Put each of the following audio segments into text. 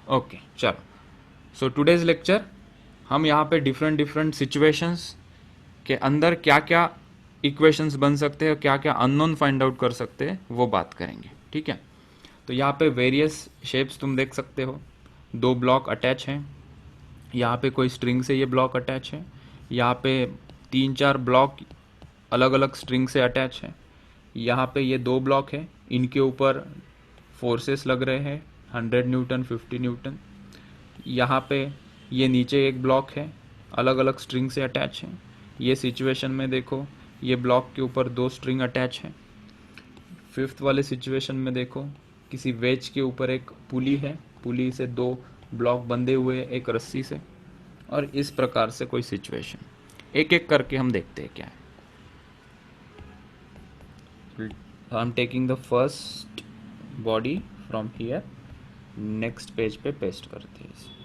Okay चलो, so today's lecture हम यहाँ पे डिफरेंट डिफरेंट सिचुएशंस के अंदर क्या क्या इक्वेशंस बन सकते हैं और क्या क्या अननोन फाइंड आउट कर सकते हैं वो बात करेंगे, ठीक है। तो यहाँ पे वेरियस शेप्स तुम देख सकते हो, दो ब्लॉक अटैच हैं, यहाँ पे कोई स्ट्रिंग से ये ब्लॉक अटैच है, यहाँ पे तीन चार ब्लॉक अलग अलग स्ट्रिंग से अटैच है, यहाँ पे ये दो ब्लॉक है, इनके ऊपर फोर्सेस लग रहे हैं 100 न्यूटन 50 न्यूटन। यहाँ पे ये नीचे एक ब्लॉक है, अलग अलग स्ट्रिंग से अटैच है। ये सिचुएशन में देखो, ये ब्लॉक के ऊपर दो स्ट्रिंग अटैच है। फिफ्थ वाले सिचुएशन में देखो, किसी वेज के ऊपर एक पुली है, पुली से दो ब्लॉक बंधे हुए हैं एक रस्सी से। और इस प्रकार से कोई सिचुएशन एक एक करके हम देखते हैं क्या है। I am taking the first body from here, next page पे पेस्ट करते हैं इसे।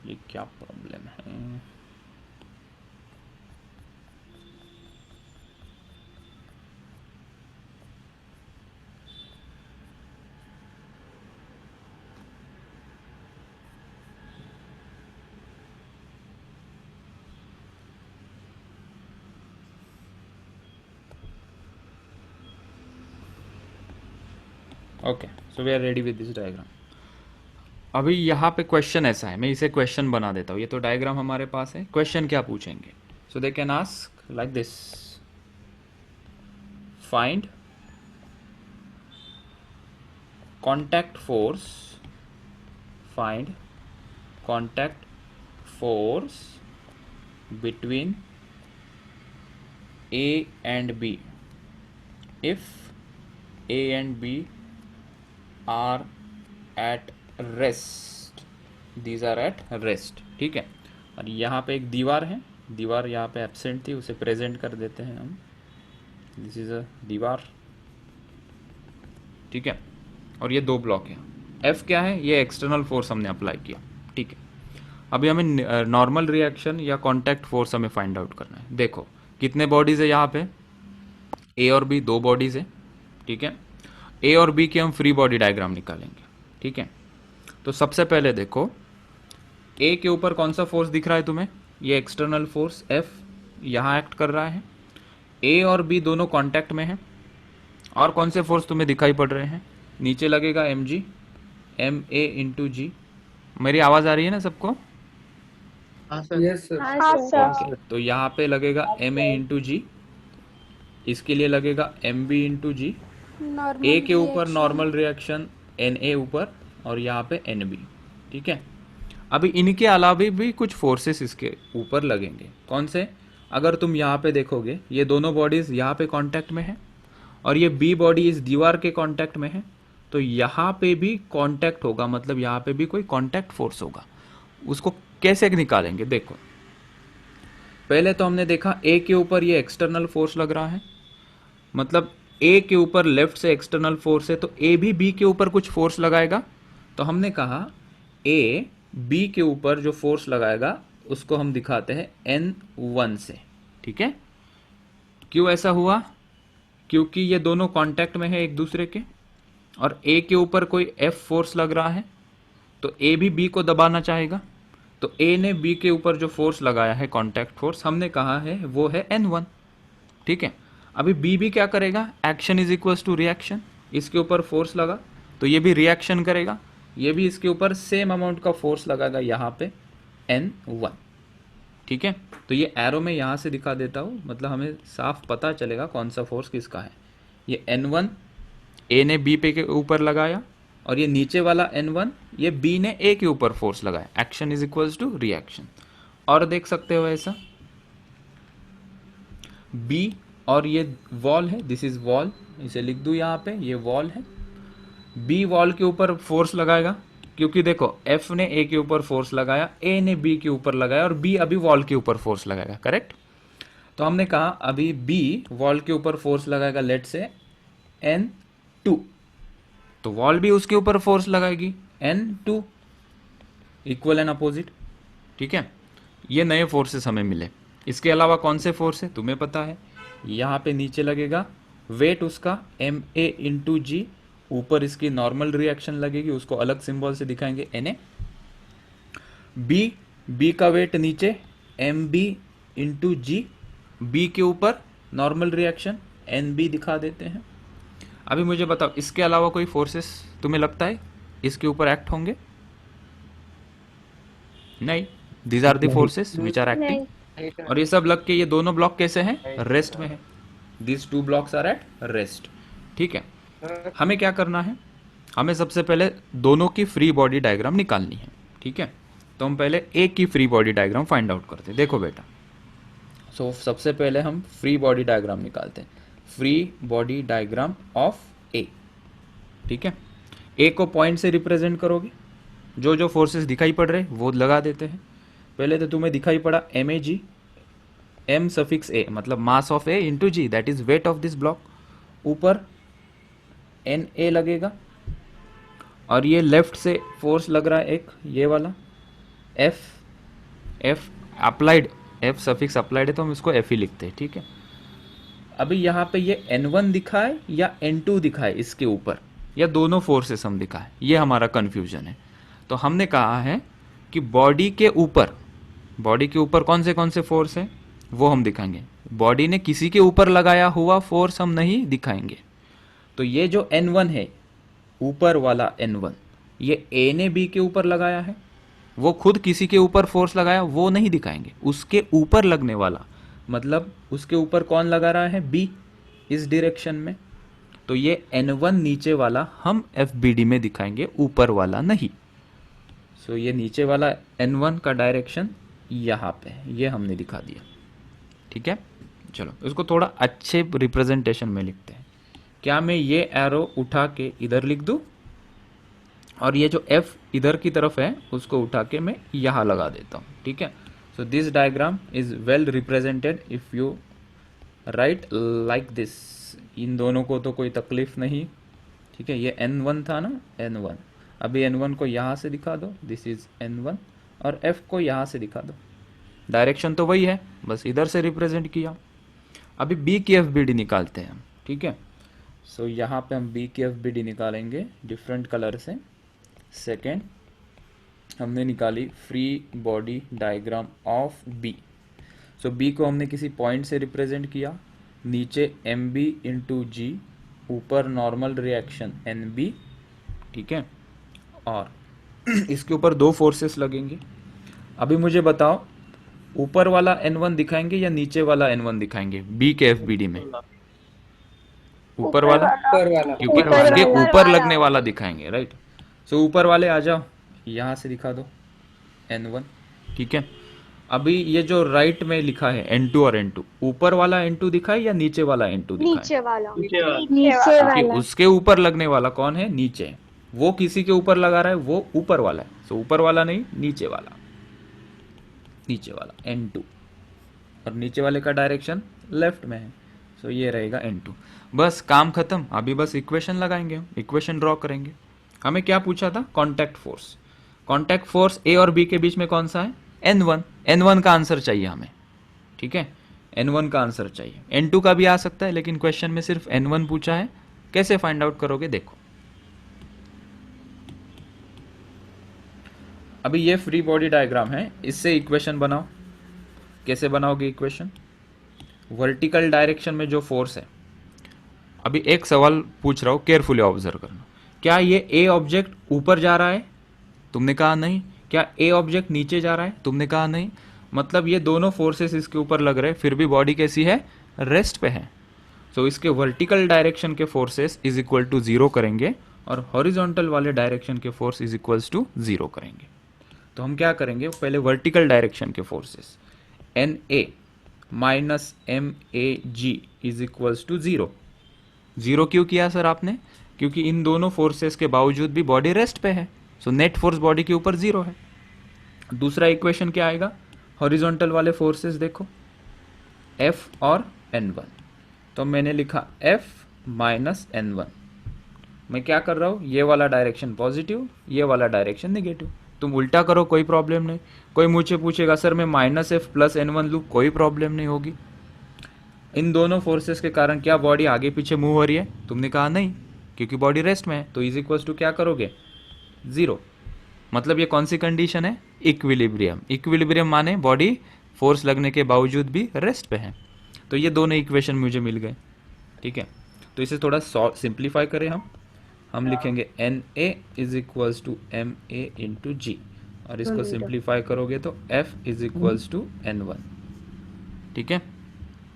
ये क्या प्रॉब्लम है? Okay, so we are ready with this diagram. अभी यहाँ पे क्वेश्चन ऐसा है, मैं इसे क्वेश्चन बना देता हूँ। ये तो डायग्राम हमारे पास है, क्वेश्चन क्या पूछेंगे? So they can ask like this, find contact force, find contact force between A and B if A and B are at rest, these are at rest, ठीक है। और यहाँ पे एक दीवार है, दीवार यहाँ पे एब्सेंट थी, उसे प्रेजेंट कर देते हैं हम, दिस इज अ दीवार, ठीक है। और ये दो ब्लॉक है, एफ क्या है? ये एक्सटर्नल फोर्स हमने अप्लाई किया, ठीक है। अभी हमें नॉर्मल रिएक्शन या कांटेक्ट फोर्स हमें फाइंड आउट करना है। देखो कितने बॉडीज है यहाँ पे, ए और बी, दो बॉडीज है, ठीक है। ए और बी के हम फ्री बॉडी डायग्राम निकालेंगे, ठीक है। तो सबसे पहले देखो, ए के ऊपर कौन सा फोर्स दिख रहा है तुम्हें? ये एक्सटर्नल फोर्स एफ यहाँ एक्ट कर रहा है। ए और बी दोनों कांटेक्ट में हैं। और कौन से फोर्स तुम्हें दिखाई पड़ रहे हैं? नीचे लगेगा M G, M A into G. मेरी आवाज़ आ रही है ना सबको? Yes sir. हाँ सर। ओके, तो यहाँ पे लगेगा एम ए इंटू जी, इसके लिए लगेगा M B into g. A normal के ऊपर reaction. Normal reaction N A ऊपर, और यहाँ पे एन बी, ठीक है। अभी इनके अलावा भी कुछ फोर्सेस इसके ऊपर लगेंगे। कौन से? अगर तुम यहाँ पे देखोगे, ये दोनों बॉडीज यहाँ पे कांटेक्ट में है, और ये बी बॉडी इस दीवार के कांटेक्ट में है, तो यहाँ पे भी कांटेक्ट होगा, मतलब यहाँ पे भी कोई कांटेक्ट फोर्स होगा। उसको कैसे निकालेंगे? देखो, पहले तो हमने देखा ए के ऊपर ये एक्सटर्नल फोर्स लग रहा है, मतलब ए के ऊपर लेफ्ट से एक्सटर्नल फोर्स है, तो ए भी बी के ऊपर कुछ फोर्स लगाएगा। तो हमने कहा ए बी के ऊपर जो फोर्स लगाएगा उसको हम दिखाते हैं N1 से, ठीक है। क्यों ऐसा हुआ? क्योंकि ये दोनों कांटेक्ट में है एक दूसरे के, और ए के ऊपर कोई एफ फोर्स लग रहा है, तो ए भी बी को दबाना चाहेगा। तो ए ने बी के ऊपर जो फोर्स लगाया है, कांटेक्ट फोर्स, हमने कहा है वो है N1, ठीक है। अभी बी भी क्या करेगा? Action is equals to reaction, इसके ऊपर फोर्स लगा तो ये भी रिएक्शन करेगा, ये भी इसके ऊपर सेम अमाउंट का फोर्स लगाएगा यहाँ पे N1, ठीक है। तो ये एरो में यहाँ से दिखा देता हूँ, मतलब हमें साफ पता चलेगा कौन सा फोर्स किसका है। ये N1 ए ने बी पे के ऊपर लगाया, और ये नीचे वाला N1 ये बी ने ए के ऊपर फोर्स लगाया। Action is equals to reaction. और देख सकते हो ऐसा, बी और ये वॉल है, दिस इज वॉल, इसे लिख दूं यहाँ पे, ये वॉल है। बी वॉल के ऊपर फोर्स लगाएगा, क्योंकि देखो एफ ने ए के ऊपर फोर्स लगाया, ए ने बी के ऊपर लगाया, और बी अभी वॉल के ऊपर फोर्स लगाएगा, करेक्ट। तो हमने कहा अभी बी वॉल के ऊपर फोर्स लगाएगा, लेट से N2, तो वॉल भी उसके ऊपर फोर्स लगाएगी N2, इक्वल एंड अपोजिट, ठीक है। ये नए फोर्सेस हमें मिले। इसके अलावा कौन से फोर्स है तुम्हें पता है, यहाँ पे नीचे लगेगा वेट उसका एम ए इंटू जी, ऊपर इसकी नॉर्मल रिएक्शन लगेगी, उसको अलग सिंबल से दिखाएंगे एन ए। बी का वेट नीचे एम बी इंटू जी, बी के ऊपर नॉर्मल रिएक्शन एन बी दिखा देते हैं। अभी मुझे बताओ इसके अलावा कोई फोर्सेस तुम्हें लगता है इसके ऊपर एक्ट होंगे? नहीं, these are the forces which are acting. और ये सब लग के ये दोनों ब्लॉक कैसे हैं? रेस्ट में है। These two blocks are at rest. ठीक है, हमें क्या करना है, हमें सबसे पहले दोनों की फ्री बॉडी डायग्राम निकालनी है। ठीक है, तो हम पहले ए की free body diagram find out करते हैं। देखो बेटा, सो सबसे पहले हम फ्री बॉडी डायग्राम निकालते हैं। फ्री बॉडी डायग्राम ऑफ ए। ठीक है, ए को पॉइंट से रिप्रेजेंट करोगे, जो जो फोर्सेस दिखाई पड़ रहे वो लगा देते हैं। पहले तो तुम्हें दिखाई पड़ा M A G, M suffix A मतलब mass of A into G, that is weight of this block. ऊपर एन ए लगेगा, और ये लेफ्ट से फोर्स लग रहा है एक ये वाला F, F applied, F suffix applied है तो हम इसको एफ ही लिखते हैं। ठीक है, अभी यहाँ पे ये N1 दिखाए या N2 दिखाए इसके ऊपर, या दोनों फोर्सेस हम दिखाए, ये हमारा कंफ्यूजन है। तो हमने कहा है कि बॉडी के ऊपर कौन से फोर्स है वो हम दिखाएंगे। बॉडी ने किसी के ऊपर लगाया हुआ फोर्स हम नहीं दिखाएंगे। तो ये जो N1 है, ऊपर वाला N1, ये A ने B के ऊपर लगाया है, वो खुद किसी के ऊपर फोर्स लगाया वो नहीं दिखाएंगे। उसके ऊपर लगने वाला मतलब उसके ऊपर कौन लगा रहा है? B, इस डायरेक्शन में। तो ये N1 नीचे वाला हम FBD में दिखाएंगे, ऊपर वाला नहीं। सो ये नीचे वाला N1 का डायरेक्शन यहाँ पे है, ये हमने दिखा दिया। ठीक है, चलो इसको थोड़ा अच्छे रिप्रेजेंटेशन में लिखते हैं। क्या मैं ये एरो उठा के इधर लिख दूँ, और ये जो F इधर की तरफ है उसको उठा के मैं यहाँ लगा देता हूँ। ठीक है, so this diagram is well represented if you write like this. इन दोनों को तो कोई तकलीफ नहीं। ठीक है, ये N1 था ना, N1, अभी N1 को यहाँ से दिखा दो, दिस इज N1, और F को यहाँ से दिखा दो। डायरेक्शन तो वही है, बस इधर से रिप्रेजेंट किया। अभी B की FBD निकालते हैं हम। ठीक है, सो यहाँ पे हम B की FBD निकालेंगे डिफरेंट कलर से। सेकेंड, हमने निकाली free body diagram of B. So B को हमने किसी पॉइंट से रिप्रेजेंट किया, नीचे एम बी इंटू जी, ऊपर नॉर्मल रिएक्शन एन बी। ठीक है, और इसके ऊपर दो फोर्सेस लगेंगे। अभी मुझे बताओ ऊपर वाला N1 दिखाएंगे या नीचे वाला N1 दिखाएंगे बी के FBD में? ऊपर वाला, क्योंकि उसके ऊपर लगने वाला दिखाएंगे, राइट। सो ऊपर वाले आ जाओ, यहाँ से दिखा दो N1। ठीक है, अभी ये जो राइट में लिखा है N2 और N2, ऊपर वाला N2 दिखाए या नीचे वाला N2 दिखाए? नीचे क्योंकि वाला। उसके ऊपर लगने वाला कौन है? नीचे। वो किसी के ऊपर लगा रहा है, वो ऊपर वाला है। सो ऊपर वाला नहीं, नीचे वाला, नीचे वाला N2, और नीचे वाले का डायरेक्शन लेफ्ट में है। सो ये रहेगा N2। बस काम खत्म। अभी बस इक्वेशन लगाएंगे, हम इक्वेशन ड्रॉ करेंगे। हमें क्या पूछा था? Contact force. कॉन्टैक्ट फोर्स ए और बी के बीच में कौन सा है? N1। N1 का आंसर चाहिए हमें। ठीक है, N1 का आंसर चाहिए। N2 का भी आ सकता है, लेकिन क्वेश्चन में सिर्फ N1 पूछा है। कैसे फाइंड आउट करोगे देखो। अभी ये फ्री बॉडी डायग्राम है, इससे इक्वेशन बनाओ। कैसे बनाओगे इक्वेशन? वर्टिकल डायरेक्शन में जो फोर्स है, अभी एक सवाल पूछ रहा हूँ, केयरफुली ऑब्जर्व करना। क्या ये ए ऑब्जेक्ट ऊपर जा रहा है? तुमने कहा नहीं। क्या ए ऑब्जेक्ट नीचे जा रहा है? तुमने कहा नहीं। मतलब ये दोनों फोर्सेस इसके ऊपर लग रहे हैं, फिर भी बॉडी कैसी है? रेस्ट पे है। सो इसके वर्टिकल डायरेक्शन के फोर्सेस इज इक्वल टू 0 करेंगे, और हॉरिजॉन्टल वाले डायरेक्शन के फोर्स इज इक्वल्स टू 0 करेंगे। तो हम क्या करेंगे? पहले वर्टिकल डायरेक्शन के forces N A minus M A g is equals to 0। 0 क्यों किया सर आपने? क्योंकि इन दोनों फोर्सेस के बावजूद भी बॉडी रेस्ट पे है। सो नेट फोर्स बॉडी के ऊपर 0 है। दूसरा इक्वेशन क्या आएगा? हॉरिजॉन्टल वाले फोर्सेस देखो, F और N1। तो मैंने लिखा F माइनस N1। मैं क्या कर रहा हूँ? ये वाला डायरेक्शन पॉजिटिव, ये वाला डायरेक्शन नेगेटिव। तुम उल्टा करो कोई प्रॉब्लम नहीं। कोई मुझे पूछेगा सर मैं -F प्लस N1 लूँ, कोई प्रॉब्लम नहीं होगी। इन दोनों फोर्सेस के कारण क्या बॉडी आगे पीछे मूव हो रही है? तुमने कहा नहीं, क्योंकि बॉडी रेस्ट में है। तो इज इक्वल टू क्या करोगे? 0। मतलब ये कौन सी कंडीशन है? इक्विलिब्रियम। इक्विलिब्रियम माने बॉडी फोर्स लगने के बावजूद भी रेस्ट पे है। तो ये दोनों इक्वेशन मुझे मिल गए, ठीक है। तो इसे थोड़ा सिंप्लीफाई करें हम लिखेंगे NA is equals to MA into G, और इसको सिंप्लीफाई करोगे तो F is equals to N1, ठीक है।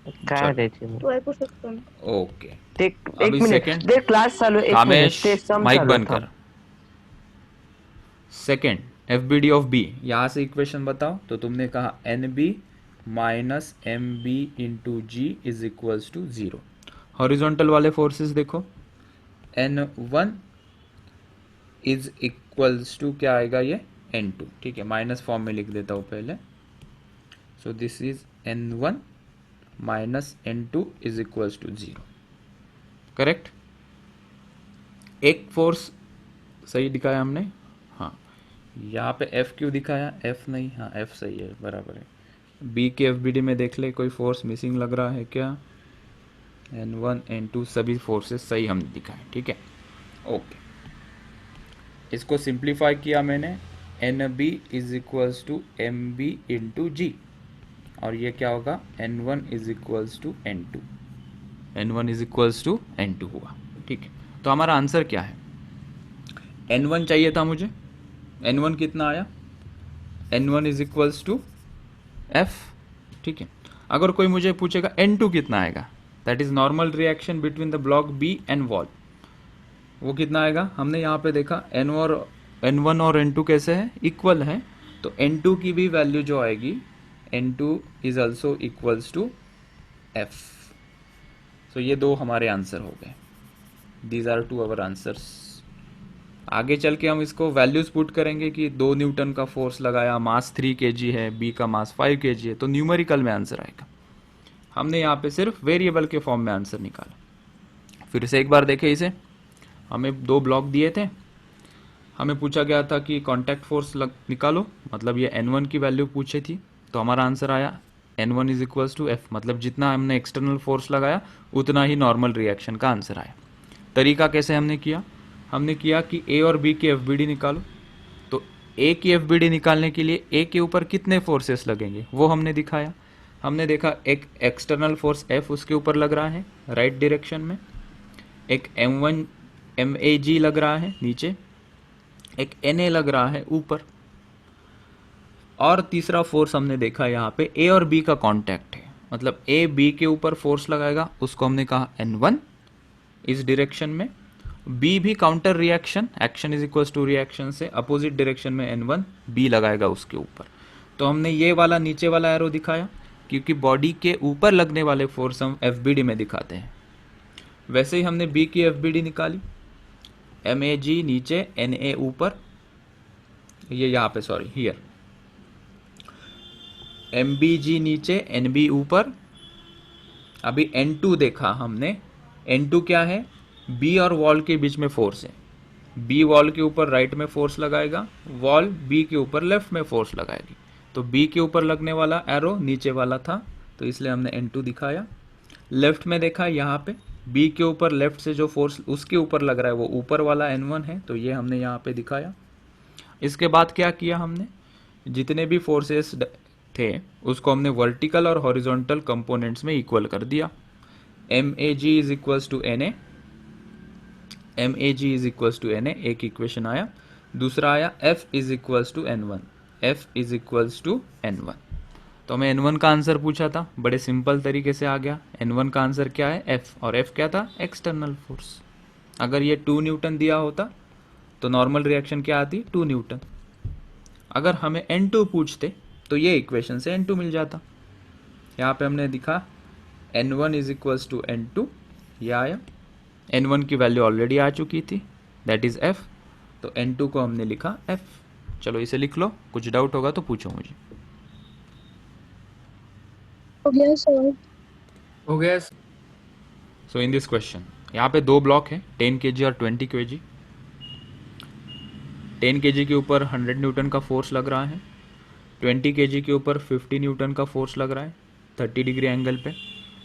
काय द्यायचे तू ऐकू शकतो ना? ओके, एक अभी मिनिट सेकंड ते क्लास चालू आहे, एक मिनिट कामेश ते सम माइक चालू आहे, बंद थांब. कर। सेकंड FBD ऑफ B, यहाँ से इक्वेशन बताओ। तो तुमने कहा NB minus MB into g is equals to 0। Horizontal वाले फोर्सेस देखो, N1 इज इक्वल्स टू क्या आएगा? ये N2, ठीक है। माइनस फॉर्म में लिख देता हूँ पहले। So this is N1 minus N2 is equals to 0, correct. एक फोर्स सही दिखाया हमने, हाँ। यहाँ पे F क्यों दिखाया? F नहीं, हाँ F सही है, बराबर है। B के FBD में देख ले, कोई फोर्स मिसिंग लग रहा है क्या? N1 N2 सभी फोर्सेस सही हमने दिखाए, ठीक है। ओके, इसको सिंप्लीफाई किया मैंने। NB is equals to MB into G, और ये क्या होगा? N1 is equals to N2। N1 is equals to N2 हुआ, ठीक है। तो हमारा आंसर क्या है? N1 चाहिए था मुझे, N1 कितना आया? N1 is equals to F, ठीक है। अगर कोई मुझे पूछेगा N2 कितना आएगा, that is normal reaction between the block B and wall, वो कितना आएगा? हमने यहाँ पे देखा N1 और N2 कैसे है? इक्वल है। तो N2 की भी वैल्यू जो आएगी, N2 is also equals to F। So ये दो हमारे आंसर हो गए। These are two our answers. आगे चल के हम इसको वैल्यूज पुट करेंगे कि 2 न्यूटन का फोर्स लगाया, मास 3 kg है, B का मास 5 kg है, तो न्यूमेरिकल में आंसर आएगा। हमने यहाँ पे सिर्फ वेरिएबल के फॉर्म में आंसर निकाला। फिर से एक बार देखें इसे, हमें 2 ब्लॉक दिए थे, हमें पूछा गया था कि कांटेक्ट फोर्स निकालो, मतलब ये N1 की वैल्यू पूछी थी। तो हमारा आंसर आया N1 is equals to F, मतलब जितना हमने एक्सटर्नल फोर्स लगाया उतना ही नॉर्मल रिएक्शन का आंसर आया। तरीका कैसे हमने किया? हमने किया कि A और B की FBD निकालो। तो A की FBD निकालने के लिए A के ऊपर कितने फोर्सेस लगेंगे वो हमने दिखाया। हमने देखा एक एक्सटर्नल फोर्स F उसके ऊपर लग रहा है राइट डायरेक्शन में, एक M1 MAG लग रहा है नीचे, एक NA लग रहा है ऊपर, और तीसरा फोर्स हमने देखा यहाँ पे A और B का कांटेक्ट है, मतलब A B के ऊपर फोर्स लगाएगा, उसको हमने कहा N1 इस डायरेक्शन में। B भी counter reaction, action is equals to reaction से अपोजिट डायरेक्शन में N1 B लगाएगा उसके ऊपर। तो हमने ये वाला नीचे वाला एरो दिखाया क्योंकि बॉडी के ऊपर लगने वाले फोर्स हम FBD में दिखाते हैं। वैसे ही हमने B की FBD निकाली, MAG नीचे NA ऊपर, ये यहाँ पे सॉरी हियर, MBG नीचे NB ऊपर। अभी N2 देखा हमने, N2 क्या है? B और वॉल के बीच में फोर्स है। B वॉल के ऊपर राइट में फोर्स लगाएगा, वॉल B के ऊपर लेफ्ट में फोर्स लगाएगी। तो B के ऊपर लगने वाला एरो नीचे वाला था, तो इसलिए हमने N2 दिखाया। लेफ्ट में देखा यहाँ पे B के ऊपर लेफ्ट से जो फोर्स उसके ऊपर लग रहा है वो ऊपर वाला N1 है, तो ये हमने यहाँ पे दिखाया। इसके बाद क्या किया हमने? जितने भी फोर्सेस थे उसको हमने वर्टिकल और हॉरिजॉन्टल कंपोनेंट्स में इक्वल कर दिया। MAG is equals to NA, MAG is equals to NA, एक इक्वेशन आया। दूसरा आया F is equals to N1, F is equals to N1। तो हमें N1 का आंसर पूछा था, बड़े सिंपल तरीके से आ गया। N1 का आंसर क्या है? F, और F क्या था? External force. अगर ये 2 न्यूटन दिया होता तो नॉर्मल रिएक्शन क्या आती? 2 न्यूटन। अगर हमें N2 पूछते तो ये इक्वेशन से N2 मिल जाता। यहाँ पे हमने दिखा N1 is equals to N2, ये आया। N1 की वैल्यू ऑलरेडी आ चुकी थी, दैट इज F, तो N2 को हमने लिखा F। चलो इसे लिख लो, कुछ डाउट होगा तो पूछो मुझे। हो गया सर। हो गया। सो इन दिस क्वेश्चन यहाँ पे 2 ब्लॉक है, 10 kg और 20 kg। 10 kg के ऊपर 100 न्यूटन का फोर्स लग रहा है, 20 kg के ऊपर 50 न्यूटन का फोर्स लग रहा है 30 डिग्री एंगल पे।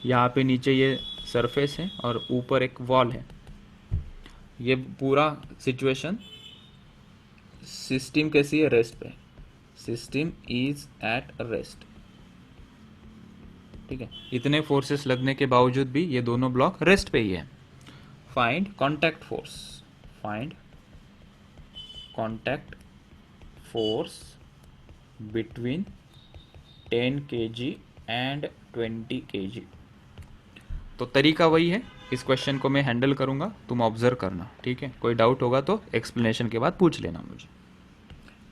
यहाँ पे नीचे ये सरफेस है और ऊपर एक वॉल है। ये पूरा सिचुएशन, सिस्टम कैसी है, रेस्ट पे, सिस्टम इज एट रेस्ट। ठीक है, इतने फोर्सेस लगने के बावजूद भी ये दोनों ब्लॉक रेस्ट पे ही है। Find contact force, find contact force between 10 kg and 20 kg। तो तरीका वही है, इस क्वेश्चन को मैं हैंडल करूंगा, तुम ऑब्जर्व करना। ठीक है, कोई डाउट होगा तो एक्सप्लेनेशन के बाद पूछ लेना मुझे।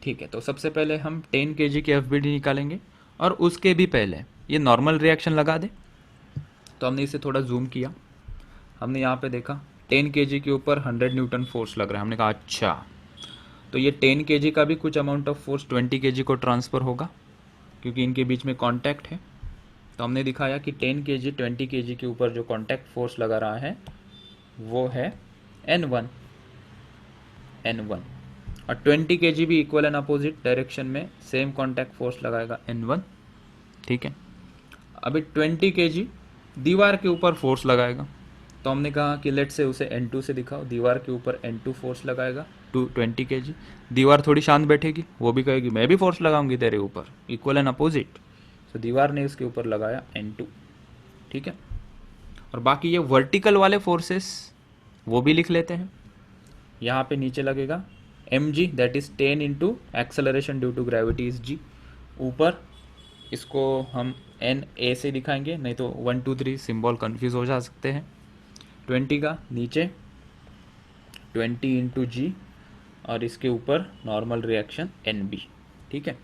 ठीक है, तो सबसे पहले हम 10 kg की एफबीडी निकालेंगे और उसके भी पहले ये नॉर्मल रिएक्शन लगा दे। तो हमने इसे थोड़ा जूम किया, हमने यहाँ पे देखा 10 kg के ऊपर 100 न्यूटन फोर्स लग रहा है। हमने कहा अच्छा, तो ये 10 kg का भी कुछ अमाउंट ऑफ फोर्स 20 kg को ट्रांसफ़र होगा क्योंकि इनके बीच में कांटेक्ट है। तो हमने दिखाया कि 10 kg 20 kg के ऊपर जो कांटेक्ट फोर्स लगा रहा है वो है N1 और 20 kg भी इक्वल एंड अपोजिट डायरेक्शन में सेम कांटेक्ट फोर्स लगाएगा N1। ठीक है, अभी 20 kg दीवार के ऊपर फोर्स लगाएगा। तो हमने कहा कि लेट से उसे N2 से दिखाओ, दीवार के ऊपर N2 फोर्स लगाएगा 20 kg। दीवार थोड़ी शांत बैठेगी, वो भी कहेगी मैं भी फोर्स लगाऊंगी तेरे ऊपर, इक्वल एंड अपोजिट। तो दीवार ने इसके ऊपर लगाया N2। ठीक है, और बाकी ये वर्टिकल वाले फोर्सेस वो भी लिख लेते हैं। यहाँ पे नीचे लगेगा mg, that is 10 into acceleration due to gravity is g। ऊपर इसको हम NA से दिखाएंगे, नहीं तो 1 2 3 सिंबल कन्फ्यूज हो जा सकते हैं। 20 का नीचे 20 इंटू जी और इसके ऊपर नॉर्मल रिएक्शन NB। ठीक है,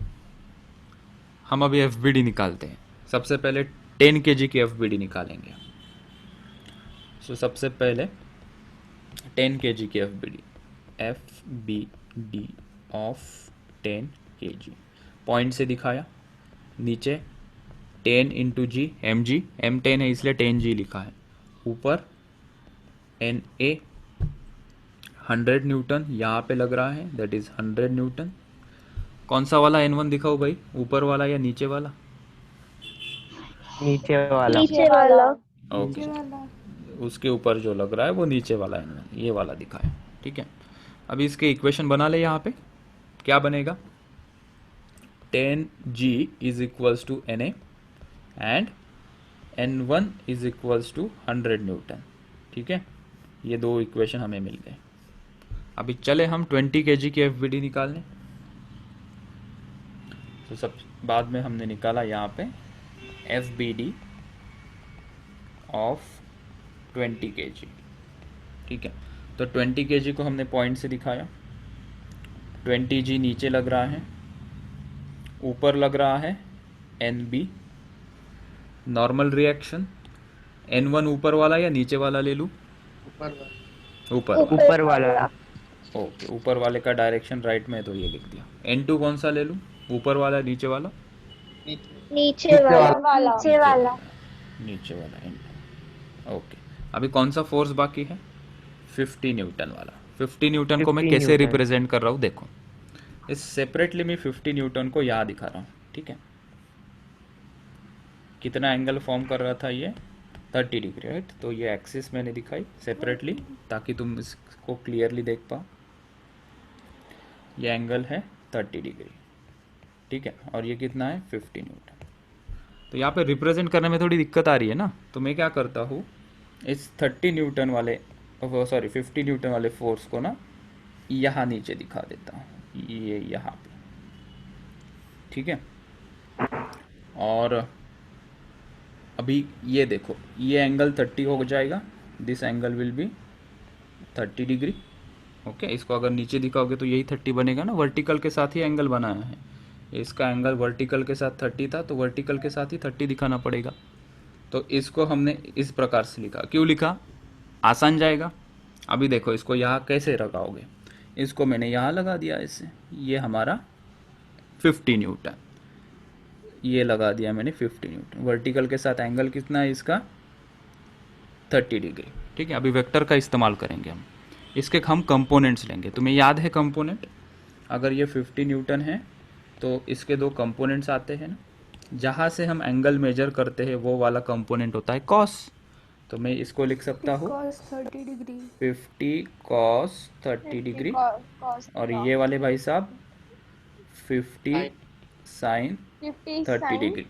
हम अभी FBD निकालते हैं। सबसे पहले 10 kg की FBD निकालेंगे। तो सबसे पहले 10 kg की FBD ऑफ 10 kg पॉइंट से दिखाया, नीचे 10 इंटू जी mg, M10 है इसलिए 10g लिखा है। ऊपर NA 100 न्यूटन यहाँ पे लग रहा है, दैट इज 100 न्यूटन। कौन सा वाला N1 दिखाओ भाई, ऊपर वाला या नीचे वाला? नीचे वाला। नीचे वाला। ओके, उसके ऊपर जो लग रहा है वो नीचे वाला N1, ये वाला दिखाया। ठीक है, अभी इसके इक्वेशन बना ले। यहाँ पे क्या बनेगा, 10g is equals to NA and N1 is equals to 100 newton. ठीक है, ये दो इक्वेशन हमें मिल गए। अभी चले हम 20 kg की FBD निकालने। तो सब बाद में हमने निकाला यहाँ पे FBD ऑफ 20 kg। ठीक है, तो 20 kg को हमने पॉइंट से दिखाया, 20g नीचे लग रहा है, ऊपर लग रहा है NB। नॉर्मल रिएक्शन N1 ऊपर वाला या नीचे वाला ले लूँ? ऊपर वाला। ऊपर वाला। ओके, ऊपर वाले का डायरेक्शन राइट में है तो ये लिख दिया। N2 कौन सा ले लूँ, ऊपर वाला नीचे वाला? नीचे वाला। नीचे वाला। नीचे वाला N2। ओके, अभी कौन सा फोर्स बाकी है, 50 न्यूटन वाला। 50 न्यूटन को मैं 50 कैसे न्यूटन। रिप्रेजेंट कर रहा हूँ देखो, इस सेपरेटली मैं 50 न्यूटन को यहाँ दिखा रहा हूँ। ठीक है, कितना एंगल फॉर्म कर रहा था ये, 30 डिग्री, राइट। तो ये एक्सिस मैंने दिखाई सेपरेटली ताकि तुम इसको क्लियरली देख पाओ। ये एंगल है 30 डिग्री। ठीक है, और ये कितना है, 50 न्यूटन। तो यहाँ पे रिप्रेजेंट करने में थोड़ी दिक्कत आ रही है ना, तो मैं क्या करता हूँ, इस 30 न्यूटन वाले, सॉरी 50 न्यूटन वाले फोर्स को ना यहाँ नीचे दिखा देता हूँ, ये यहाँ पे। ठीक है, और अभी ये देखो, ये एंगल 30 हो जाएगा, this angle will be 30 degree. Okay, इसको अगर नीचे दिखाओगे तो यही 30 बनेगा ना, वर्टिकल के साथ ही एंगल बनाया है। इसका एंगल वर्टिकल के साथ 30 था, तो वर्टिकल के साथ ही 30 दिखाना पड़ेगा। तो इसको हमने इस प्रकार से लिखा। क्यों लिखा, आसान जाएगा। अभी देखो इसको यहाँ कैसे लगाओगे, इसको मैंने यहाँ लगा दिया इससे, ये हमारा 50 न्यूटन, ये लगा दिया मैंने 50 न्यूटन। वर्टिकल के साथ एंगल कितना है इसका, 30 डिग्री। ठीक है, अभी वेक्टर का इस्तेमाल करेंगे हम, इसके हम कंपोनेंट्स लेंगे। तुम्हें याद है कंपोनेंट, अगर ये 50 न्यूटन है तो इसके दो कंपोनेंट्स आते हैं ना, जहाँ से हम एंगल मेजर करते हैं वो वाला कंपोनेंट होता है कॉस। तो मैं इसको लिख सकता हूँ 30 डिग्री 50 कॉस 30 डिग्री, और ये वाले भाई साहब 50 साइन 30 डिग्री।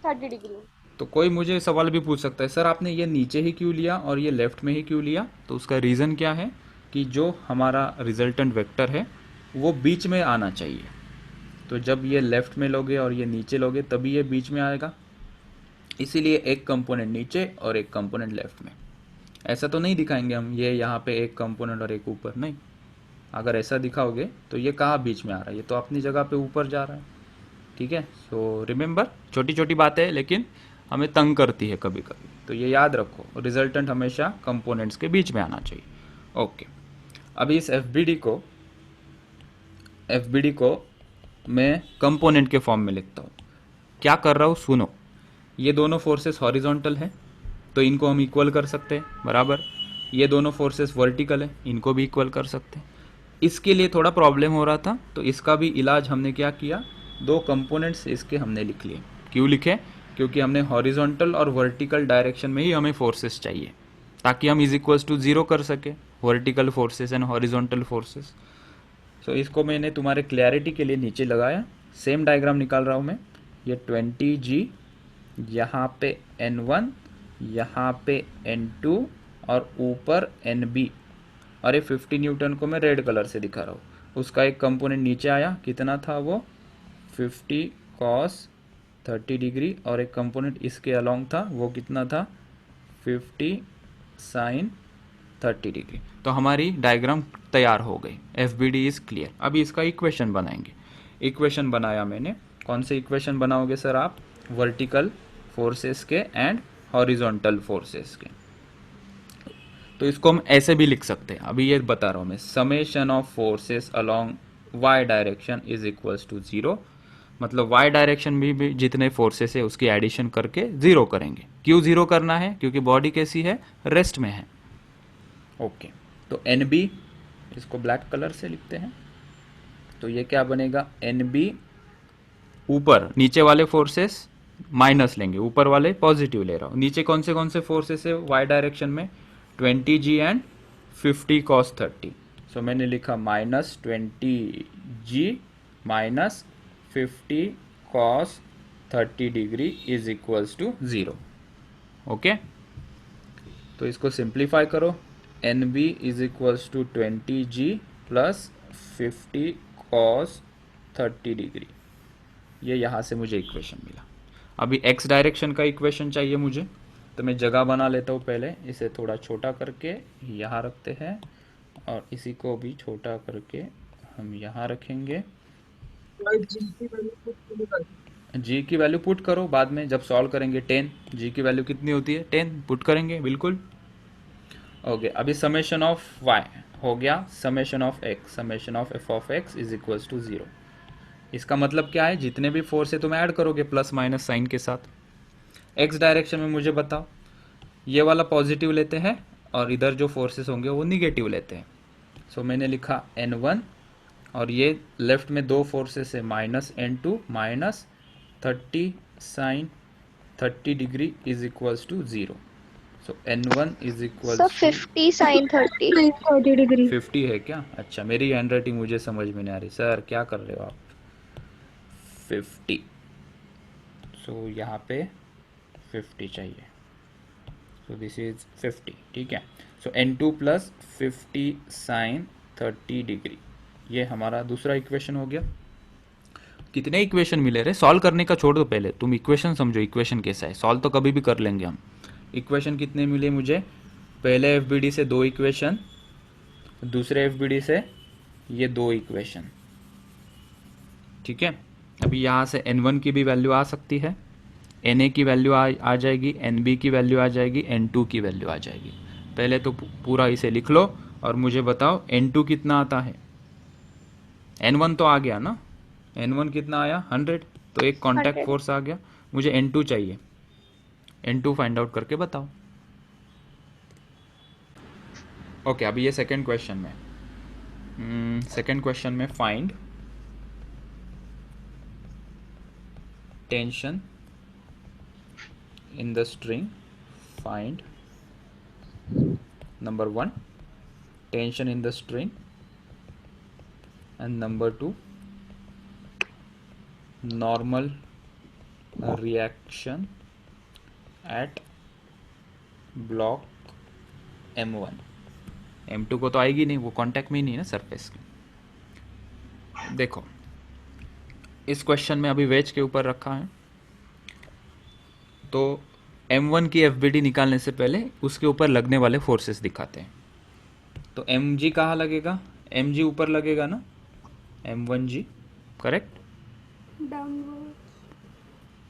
30 डिग्री। तो कोई मुझे सवाल भी पूछ सकता है, सर आपने ये नीचे ही क्यों लिया और ये लेफ्ट में ही क्यों लिया? तो उसका रीज़न क्या है कि जो हमारा रिजल्टेंट वेक्टर है वो बीच में आना चाहिए। तो जब ये लेफ्ट में लोगे और ये नीचे लोगे तभी ये बीच में आएगा, इसीलिए एक कंपोनेंट नीचे और एक कंपोनेंट लेफ्ट में। ऐसा तो नहीं दिखाएंगे हम ये यहाँ पे एक कंपोनेंट और एक ऊपर, नहीं। अगर ऐसा दिखाओगे तो ये कहाँ बीच में आ रहा है, ये तो अपनी जगह पे ऊपर जा रहा है। ठीक है, सो रिमेंबर, छोटी छोटी बातें हैं लेकिन हमें तंग करती है कभी कभी, तो ये याद रखो, रिजल्टेंट हमेशा कंपोनेंट्स के बीच में आना चाहिए। ओके, अभी इस एफ को मैं कंपोनेंट के फॉर्म में लिखता हूँ। क्या कर रहा हूँ सुनो, ये दोनों फोर्सेस हॉरिजॉन्टल है तो इनको हम इक्वल कर सकते हैं, बराबर। ये दोनों फोर्सेस वर्टिकल है, इनको भी इक्वल कर सकते हैं। इसके लिए थोड़ा प्रॉब्लम हो रहा था तो इसका भी इलाज हमने क्या किया, दो कंपोनेंट्स इसके हमने लिख लिए। क्यों लिखे? क्योंकि हमने हॉरिजॉन्टल और वर्टिकल डायरेक्शन में ही हमें फोर्सेस चाहिए ताकि हम इज इक्वल्स टू 0 कर सके vertical forces and horizontal forces. So इसको मैंने तुम्हारे क्लैरिटी के लिए नीचे लगाया, सेम डायग्राम निकाल रहा हूँ मैं। ये 20G, यहाँ पे N1, यहाँ पे N2 और ऊपर NB, और ये 50 न्यूटन को मैं रेड कलर से दिखा रहा हूँ। उसका एक कंपोनेंट नीचे आया, कितना था वो 50 कॉस 30 डिग्री, और एक कंपोनेंट इसके अलोंग था, वो कितना था 50 साइन 30 डिग्री। तो हमारी डायग्राम तैयार हो गई, FBD इज क्लियर। अभी इसका इक्वेशन बनाएंगे। इक्वेशन बनाया मैंने, कौन से इक्वेशन बनाओगे सर आप? वर्टिकल फोर्सेस के एंड हॉरिजॉन्टल फोर्सेस के। तो इसको हम ऐसे भी लिख सकते हैं, अभी ये बता रहा हूँ मैं, summation of forces along y direction is equals to 0। मतलब y डायरेक्शन में भी जितने फोर्सेस है उसकी एडिशन करके 0 करेंगे। क्यों 0 करना है? क्योंकि बॉडी कैसी है, रेस्ट में है। ओके, तो NB, इसको ब्लैक कलर से लिखते हैं, तो ये क्या बनेगा, NB ऊपर, नीचे वाले फोर्सेस माइनस लेंगे, ऊपर वाले पॉजिटिव ले रहा हूँ। नीचे कौन से फोर्सेस है y डायरेक्शन में? 20G and 50 cos 30। सो मैंने लिखा minus 20G minus 50 cos 30 degree is equals to 0। Okay, तो इसको सिंप्लीफाई करो, NB is equals to 20G plus 50 cos 30 degree. ये यहाँ से मुझे इक्वेशन मिला। अभी x डायरेक्शन का इक्वेशन चाहिए मुझे, तो मैं जगह बना लेता हूँ। पहले इसे थोड़ा छोटा करके यहाँ रखते हैं, और इसी को भी छोटा करके हम यहाँ रखेंगे। g की वैल्यू पुट करो बाद में जब सॉल्व करेंगे। 10, g की वैल्यू कितनी होती है? 10 पुट करेंगे, बिल्कुल। ओके, अभी समेशन ऑफ y हो गया summation of x, summation of f of x is equals to 0। इसका मतलब क्या है, जितने भी फोर्स है तुम ऐड करोगे प्लस माइनस साइन के साथ। x डायरेक्शन में मुझे बताओ, ये वाला पॉजिटिव लेते हैं और इधर जो फोर्सेस होंगे वो निगेटिव लेते हैं। सो मैंने लिखा N1, और ये लेफ्ट में दो फोर्सेस है minus N2 minus 30 sine 30 degree is equals to 0। So N1 is equals So 50 sin 30 degree. 50 है क्या? अच्छा, मेरी हैंड राइटिंग मुझे समझ में नहीं आ रही। सर क्या कर रहे हो आप? 50, सो यहाँ पे 50 चाहिए, सो दिस इज 50। ठीक है, सो N2 प्लस 50 साइन 30 डिग्री, ये हमारा दूसरा इक्वेशन हो गया। कितने इक्वेशन मिले रे? सॉल्व करने का छोड़ दो, पहले तुम इक्वेशन समझो, इक्वेशन कैसा है। सॉल्व तो कभी भी कर लेंगे हम। इक्वेशन कितने मिले मुझे? पहले FBD से 2 इक्वेशन, दूसरे FBD से ये 2 इक्वेशन। ठीक है, अभी यहाँ से N1 की भी वैल्यू आ सकती है, Na की वैल्यू आ जाएगी, NB की वैल्यू आ जाएगी, N2 की वैल्यू आ जाएगी। पहले तो पूरा इसे लिख लो और मुझे बताओ N2 कितना आता है। N1 तो आ गया ना, N1 कितना आया 100, तो एक कॉन्टैक्ट 100। फोर्स आ गया। मुझे N2 चाहिए, N2 फाइंड आउट करके बताओ। ओके, अभी ये सेकंड क्वेश्चन में find tension in the string, find number 1 tension in the string, and number 2 normal reaction at block M1। M2 को तो आएगी नहीं, वो कांटेक्ट में ही नहीं है ना सरफेस के। देखो इस क्वेश्चन में अभी वेज के ऊपर रखा है, तो M1 की FBD निकालने से पहले उसके ऊपर लगने वाले फोर्सेस दिखाते हैं। तो mg कहाँ लगेगा? mg ऊपर लगेगा ना, m1g, करेक्ट?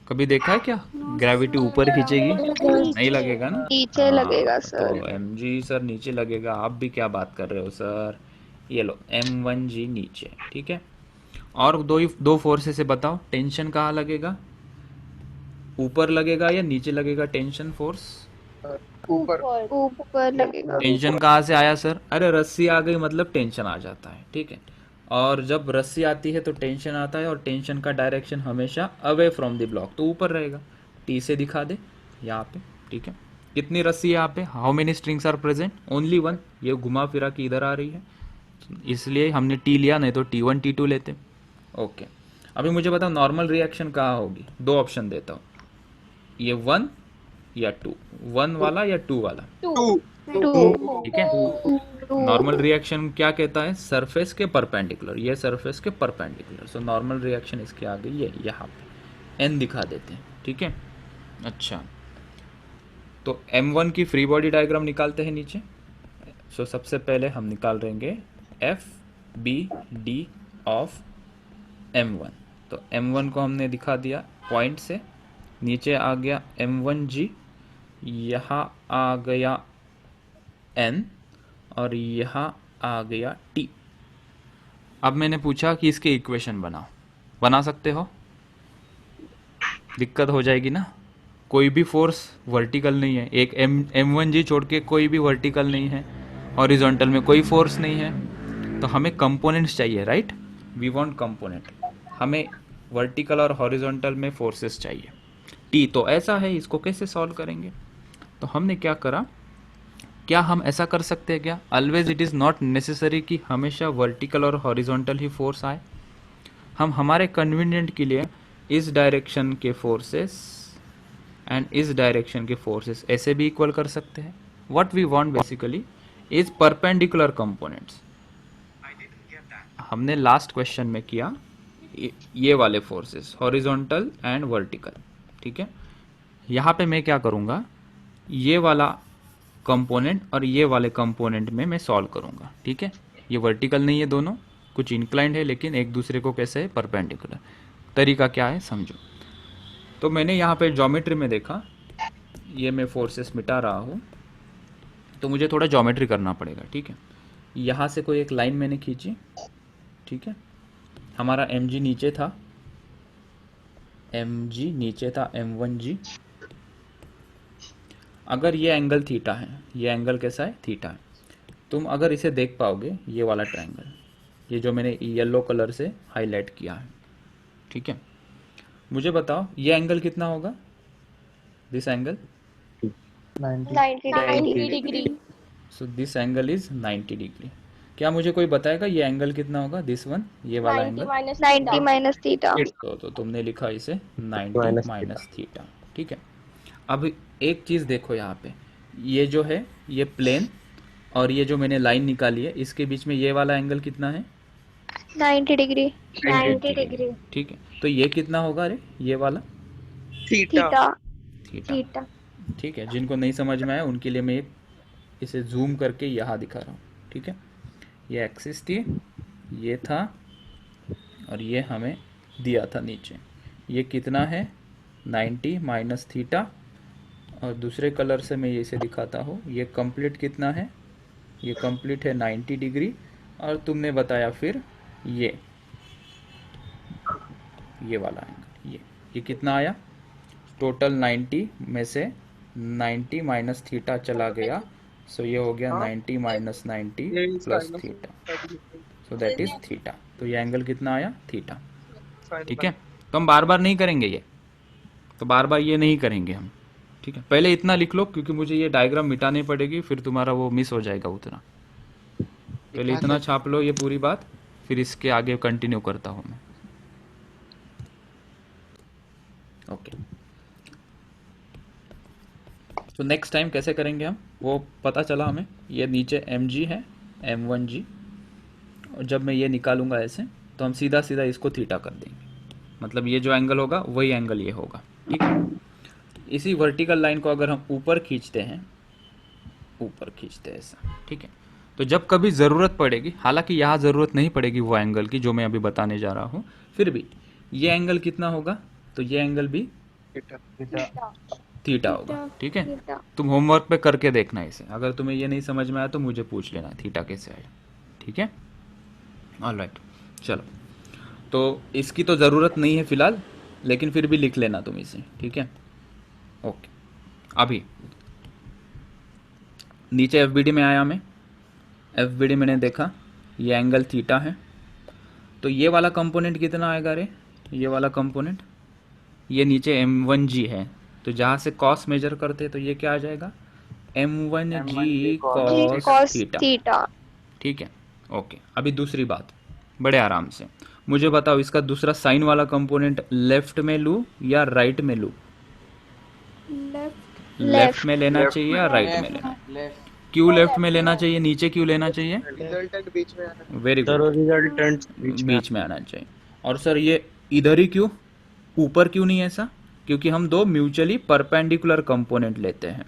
कभी देखा है क्या ग्रेविटी ऊपर खींचेगी? नहीं लगेगा ना, नीचे लगेगा सर। तो mg सर नीचे लगेगा। आप भी क्या बात कर रहे हो सर? ये लो m1g नीचे, ठीक है। और दो फोर्सेस से बताओ, टेंशन कहाँ लगेगा? ऊपर लगेगा या नीचे लगेगा टेंशन फोर्स? ऊपर लगेगा। टेंशन कहाँ से आया सर? अरे रस्सी आ गई मतलब टेंशन आ जाता है, ठीक है। और जब रस्सी आती है तो टेंशन आता है, और टेंशन का डायरेक्शन हमेशा अवे फ्रॉम द ब्लॉक, तो ऊपर रहेगा। टी से दिखा दे यहाँ पे, ठीक है। कितनी रस्सी है यहाँ पे? How many strings are present? Only 1। ये घुमा फिरा के इधर आ रही है, इसलिए हमने टी लिया, नहीं तो T1 T2 लेते। ओके, अभी मुझे बताओ नॉर्मल रिएक्शन कहाँ होगी? 2 ऑप्शन देता हूँ, ये 1 या 2, 1 वाला या 2 वाला, ठीक है। नॉर्मल रिएक्शन क्या कहता है? सरफेस के परपेंडिकुलर, ये सरफेस के परपेंडिकुलर। सो नॉर्मल रिएक्शन इसकी आ गई, ये यहाँ पे n दिखा देते हैं, ठीक है। अच्छा, तो M1 की फ्री बॉडी डायग्राम निकालते हैं नीचे। सो सबसे पहले हम निकाल लेंगे FBD ऑफ M1। तो M1 को हमने दिखा दिया पॉइंट से, नीचे आ गया M1G, यहाँ आ गया N, और यहाँ आ गया T। अब मैंने पूछा कि इसके इक्वेशन बनाओ, बना सकते हो? दिक्कत हो जाएगी ना, कोई भी फोर्स वर्टिकल नहीं है, एक M1G छोड़ के कोई भी वर्टिकल नहीं है, हॉरिजॉन्टल में कोई फोर्स नहीं है, तो हमें कंपोनेंट्स चाहिए, राइट? वी वांट कंपोनेंट, हमें वर्टिकल और हॉरिजॉन्टल में फोर्सेस चाहिए। T तो ऐसा है, इसको कैसे सॉल्व करेंगे? तो हमने क्या करा, क्या हम ऐसा कर सकते हैं क्या? Always it is not necessary कि हमेशा वर्टिकल और हॉरिजॉन्टल ही फोर्स आए। हम हमारे कन्वीनियंट के लिए इस डायरेक्शन के फोर्सेस एंड इस डायरेक्शन के फोर्सेस ऐसे भी इक्वल कर सकते हैं। What we want basically is perpendicular components. हमने लास्ट क्वेश्चन में किया ये वाले फोर्सेस, हॉरिजॉन्टल एंड वर्टिकल, ठीक है। यहाँ पे मैं क्या करूँगा, ये वाला कंपोनेंट और ये वाले कंपोनेंट में मैं सॉल्व करूँगा, ठीक है। ये वर्टिकल नहीं है, दोनों कुछ इंक्लाइंड है, लेकिन एक दूसरे को कैसे है? परपेंडिकुलर। तरीका क्या है समझो। तो मैंने यहाँ पे ज्योमेट्री में देखा, ये मैं फोर्सेस मिटा रहा हूँ, तो मुझे थोड़ा ज्योमेट्री करना पड़ेगा, ठीक है। यहाँ से कोई एक लाइन मैंने खींची, ठीक है। हमारा mg नीचे था, mg नीचे था m1g। अगर ये एंगल थीटा है, ये एंगल कैसा है? थीटा है। तुम अगर इसे देख पाओगे, ये वाला ट्रायंगल, ये जो मैंने येलो कलर से हाईलाइट किया है, ठीक है। मुझे बताओ ये एंगल कितना होगा? This angle 90 degree. So this angle is 90 degree. क्या मुझे कोई बताएगा ये एंगल कितना होगा? दिस वन, ये वाला एंगल 90 माइनस थीटा। तो तुमने लिखा इसे 90 माइनस थीटा, ठीक है। अब एक चीज़ देखो यहाँ पे, ये जो है ये प्लेन और ये जो मैंने लाइन निकाली है, इसके बीच में ये वाला एंगल कितना है? 90 डिग्री। 90 डिग्री, ठीक है। तो ये कितना होगा? अरे ये वाला थीटा। थीटा, ठीक है। जिनको नहीं समझ में आया उनके लिए मैं इसे जूम करके यहाँ दिखा रहा हूँ, ठीक है। ये एक्सिस थी, ये था, और ये हमें दिया था नीचे। ये कितना है? 90 माइनस थीटा, और दूसरे कलर से मैं इसे दिखाता हूँ। ये कंप्लीट कितना है? ये कंप्लीट है 90 डिग्री, और तुमने बताया फिर ये वाला एंगल, ये कितना आया? टोटल 90 में से 90 माइनस थीटा चला गया, सो ये हो गया 90 minus 90 plus theta, so that is theta. तो ये एंगल कितना आया? थीटा, ठीक है। तो हम बार बार नहीं करेंगे ये, तो बार बार ये नहीं करेंगे हम, ठीक है। पहले इतना लिख लो क्योंकि मुझे ये डायग्राम मिटानी पड़ेगी, फिर तुम्हारा वो मिस हो जाएगा उतना। पहले इतना छाप लो ये पूरी बात, फिर इसके आगे कंटिन्यू करता हूँ मैं। ओके, तो नेक्स्ट टाइम कैसे करेंगे हम वो पता चला हमें। ये नीचे mg है, m1g, और जब मैं ये निकालूंगा ऐसे तो हम सीधा सीधा इसको थीटा कर देंगे, मतलब ये जो एंगल होगा वही एंगल ये होगा, ठीक है। इसी वर्टिकल लाइन को अगर हम ऊपर खींचते हैं, ऊपर खींचते हैं ऐसा, ठीक है, तो जब कभी ज़रूरत पड़ेगी, हालांकि यहाँ ज़रूरत नहीं पड़ेगी वो एंगल की जो मैं अभी बताने जा रहा हूँ, फिर भी ये एंगल कितना होगा, तो ये एंगल भी थीटा होगा, ठीक है। तुम होमवर्क पे करके देखना इसे, अगर तुम्हें ये नहीं समझ में आया तो मुझे पूछ लेना थीटा कैसे आया, ठीक है। ऑलराइट, चलो, तो इसकी तो ज़रूरत नहीं है फ़िलहाल, लेकिन फिर भी लिख लेना तुम इसे, ठीक है। ओके, अभी नीचे एफ में आया मैं, एफ मैंने देखा ये एंगल थीटा है, तो ये वाला कंपोनेंट कितना आएगा रे, ये वाला कंपोनेंट, ये नीचे m1g है, तो जहाँ से कॉस मेजर करते तो ये क्या आ जाएगा, m1g कॉस थीटा, ठीक है। ओके, अभी दूसरी बात, बड़े आराम से मुझे बताओ, इसका दूसरा साइन वाला कंपोनेंट लेफ्ट में लूँ या राइट में लूँ, लेफ्ट में लेना चाहिए या राइट में लेना, क्यों लेफ्ट में लेना चाहिए, नीचे क्यों लेना चाहिए, रिजल्टेंट बीच में आना, वेरी गुड, रिजल्टेंट बीच में आना चाहिए। और सर ये इधर ही क्यों, ऊपर क्यों नहीं ऐसा, क्योंकि हम दो म्यूचुअली परपेंडिकुलर कंपोनेंट लेते हैं,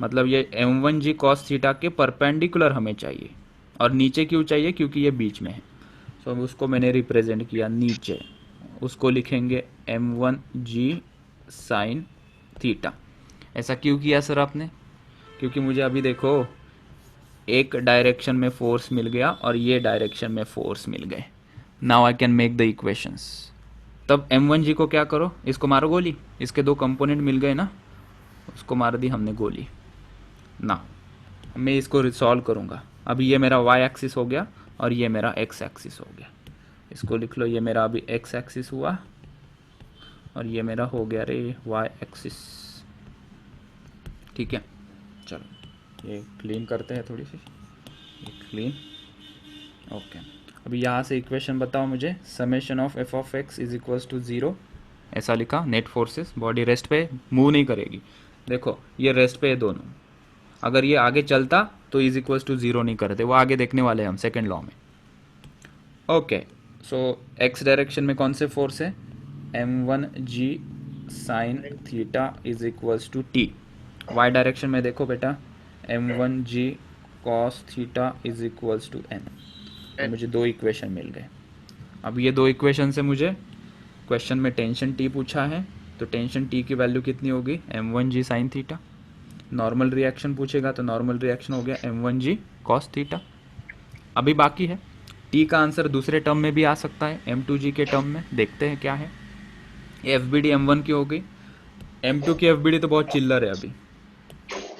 मतलब ये m1g cos थीटा के परपेंडिकुलर हमें चाहिए, और नीचे क्यों चाहिए, क्योंकि ये बीच में है, तो उसको मैंने रिप्रेजेंट किया नीचे, उसको लिखेंगे m1g साइन थीटा। ऐसा क्यों किया सर आपने, क्योंकि मुझे अभी देखो एक डायरेक्शन में फोर्स मिल गया और ये डायरेक्शन में फोर्स मिल गए, now I can make the equations. तब m1g को क्या करो, इसको मारो गोली, इसके दो कंपोनेंट मिल गए ना, उसको मार दी हमने गोली ना। मैं इसको सॉल्व करूँगा, अभी ये मेरा y एक्सिस हो गया और ये मेरा x एक्सिस हो गया, इसको लिख लो, ये मेरा अभी x एक्सिस हुआ और ये मेरा हो गया रे y एक्सिस, ठीक है। चलो ये क्लीन करते हैं थोड़ी सी, ये क्लीन, ओके। अभी यहाँ से इक्वेशन बताओ मुझे, summation of F of X is equals to 0, ऐसा लिखा, नेट फोर्सेस, बॉडी रेस्ट पे मूव नहीं करेगी, देखो ये रेस्ट पे है दोनों, अगर ये आगे चलता तो इज इक्वल्स टू 0 नहीं करते, वो आगे देखने वाले हैं हम सेकेंड लॉ में। ओके, सो एक्स डायरेक्शन में कौन से फोर्स है, m1g sine theta is equals to t, Y direction में देखो बेटा m1g cos theta is equals to n, तो मुझे दो इक्वेशन मिल गए। अब ये दो इक्वेशन से मुझे क्वेश्चन में टेंशन t पूछा है, तो टेंशन t की वैल्यू कितनी होगी, m1g sine theta, normal reaction पूछेगा तो नॉर्मल रिएक्शन हो गया m1g cos थीटा। अभी बाकी है t का आंसर दूसरे टर्म में भी आ सकता है, m2g के टर्म में, देखते हैं क्या है। एफ बी डी m1 की हो गई, m2 की एफ बी डी तो बहुत चिल्लर है अभी,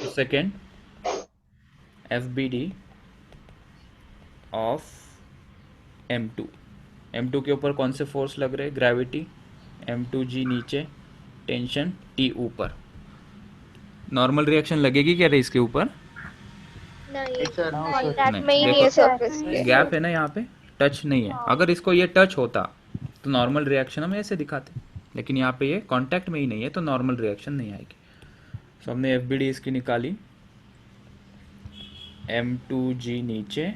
second F B D of m2, m2 के ऊपर कौन से फोर्स लग रहे हैं, ग्रेविटी, m2g नीचे, टेंशन t ऊपर, नॉर्मल रिएक्शन लगेगी क्या रे इसके ऊपर, कांटेक्ट में ही नहीं है सरफेस पे, गैप है ना यहाँ पे, टच नहीं है, अगर इसको ये टच होता तो नॉर्मल रिएक्शन हम ऐसे दिखाते, लेकिन यहाँ पे ये कांटेक्ट में ही नहीं है तो नॉर्मल रिएक्शन नहीं आएगी। सो हमने एफ बी डी इसकी निकाली, m2g नीचे,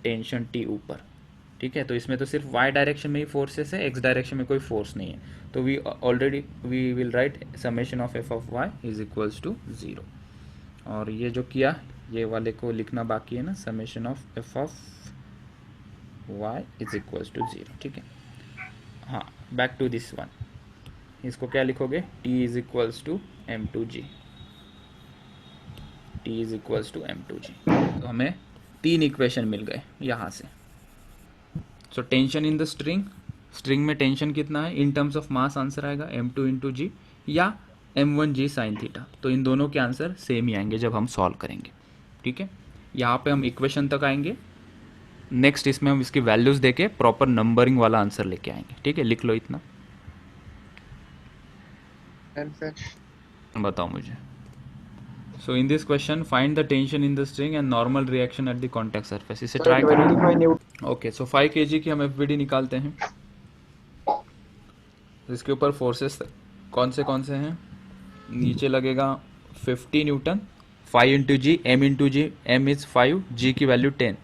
टेंशन t ऊपर, ठीक है। तो इसमें तो सिर्फ y डायरेक्शन में ही फोर्सेस है, x डायरेक्शन में कोई फोर्स नहीं है, तो we will write summation of F of y is equals to 0, और ये जो किया ये वाले को लिखना बाकी है ना, summation of F of y is equals to 0, ठीक है। हाँ, बैक टू दिस वन, इसको क्या लिखोगे, t is equals to m2g, t is equals to m2g, तो हमें तीन इक्वेशन मिल गए यहाँ से। So tension in the string, string में टेंशन कितना है, in terms of mass answer आएगा m2 इंटू जी या m1g साइन थीटा, तो इन दोनों के आंसर सेम ही आएंगे जब हम सॉल्व करेंगे, ठीक है। यहाँ पे हम इक्वेशन तक आएंगे, नेक्स्ट इसमें हम इसकी वैल्यूज देके प्रॉपर नंबरिंग वाला आंसर लेके आएंगे, ठीक है। लिख लो इतना, 10 sir. बताओ मुझे. So in this question, find the tension in the string and normal reaction at the contact surface. इसे ट्राई करो. ओके, सो 5 kg की हम एफ निकालते हैं. इसके ऊपर फोर्सेस कौन से हैं? नीचे लगेगा 50 Newton. 5 into ji, M into ji, M is 5, जी की value 10.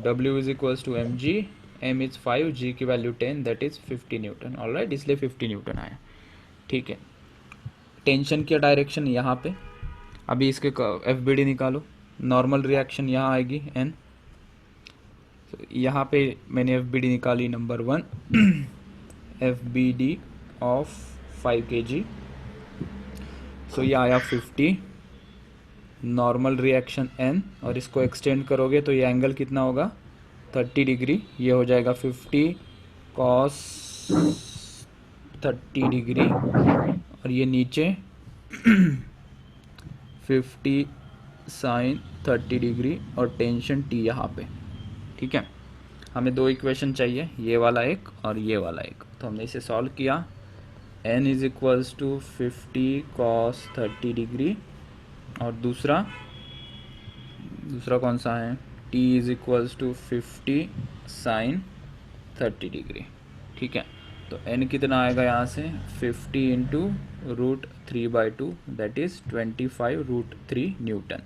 W is equals to M G, M is 5, जी की value 10, that is 50 Newton. Alright, इसलिए 50 न्यूटन आया. ठीक है. टेंशन की डायरेक्शन यहाँ पे. अभी इसके एफ निकालो. नॉर्मल रिएक्शन यहाँ आएगी एन. यहाँ पे मैंने एफ निकाली नंबर 1. F of 5 kg. सो ये आया 50. नॉर्मल रिएक्शन एन, और इसको एक्सटेंड करोगे तो ये एंगल कितना होगा? 30 डिग्री. ये हो जाएगा 50 कॉस 30 डिग्री, और ये नीचे 50 साइन 30 डिग्री, और टेंशन टी यहाँ पे. ठीक है. हमें दो इक्वेशन चाहिए, ये वाला एक और ये वाला एक. तो हमने इसे सॉल्व किया. n is equals to 50 cos 30 degree, और दूसरा कौन सा है? t is equals to 50 sine 30 degree. ठीक है. तो n कितना आएगा यहाँ से? 50 इंटू √3/2, दैट इज़ 25 √3 न्यूटन.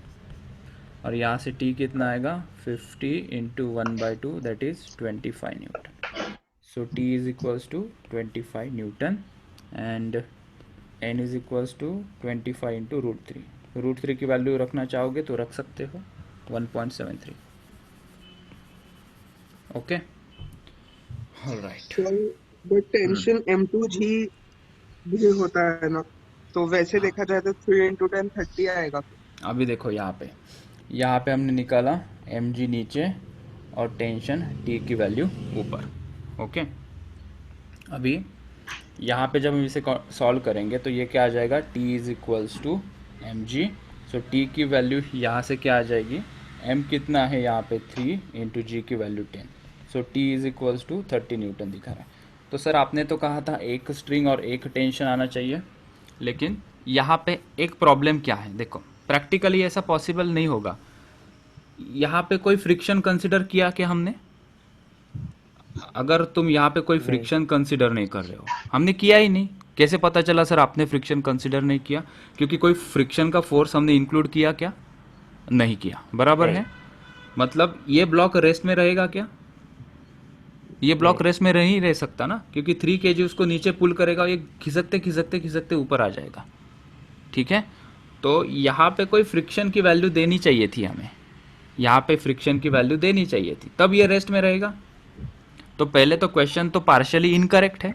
और यहाँ से t कितना आएगा? 50 into 1/2, that is 25 newton. So t is equals to 25 newton, and n is equals to 25 into √3. √3 की वैल्यू रखना चाहोगे तो रख सकते हो, 1.73. Okay, alright. But tension M2G भी होता है ना, तो वैसे देखा जाए तो 3 इंटू 10 30 आएगा. अभी देखो यहाँ पे हमने निकाला mg नीचे और टेंशन t की वैल्यू ऊपर. ओके. अभी यहाँ पे जब हम इसे सॉल्व करेंगे तो ये क्या आ जाएगा? t is equals to M g. So t की वैल्यू यहाँ से क्या आ जाएगी? m कितना है यहाँ पे? 3 इंटू जी की value 10. So t is equals to 30 newton दिखा रहा है. तो सर आपने तो कहा था एक स्ट्रिंग और एक टेंशन आना चाहिए, लेकिन यहाँ पे एक प्रॉब्लम क्या है? देखो, प्रैक्टिकली ऐसा पॉसिबल नहीं होगा. यहाँ पे कोई फ्रिक्शन कंसिडर किया क्या हमने? अगर तुम यहाँ पे कोई फ्रिक्शन कंसिडर नहीं कर रहे हो, हमने किया ही नहीं. कैसे पता चला सर आपने फ्रिक्शन कंसिडर नहीं किया? क्योंकि कोई फ्रिक्शन का फोर्स हमने इंक्लूड किया क्या? नहीं किया. बराबर है. मतलब ये ब्लॉक रेस्ट में रहेगा क्या? ये ब्लॉक रेस्ट में नहीं रह सकता ना, क्योंकि 3 kg उसको नीचे पुल करेगा, ये खिसकते खिसकते खिसकते ऊपर आ जाएगा. ठीक है. तो यहाँ पे कोई फ्रिक्शन की वैल्यू देनी चाहिए थी हमें. यहाँ पे फ्रिक्शन की वैल्यू देनी चाहिए थी, तब ये रेस्ट में रहेगा. तो पहले तो क्वेश्चन तो पार्शियली इनकरेक्ट है.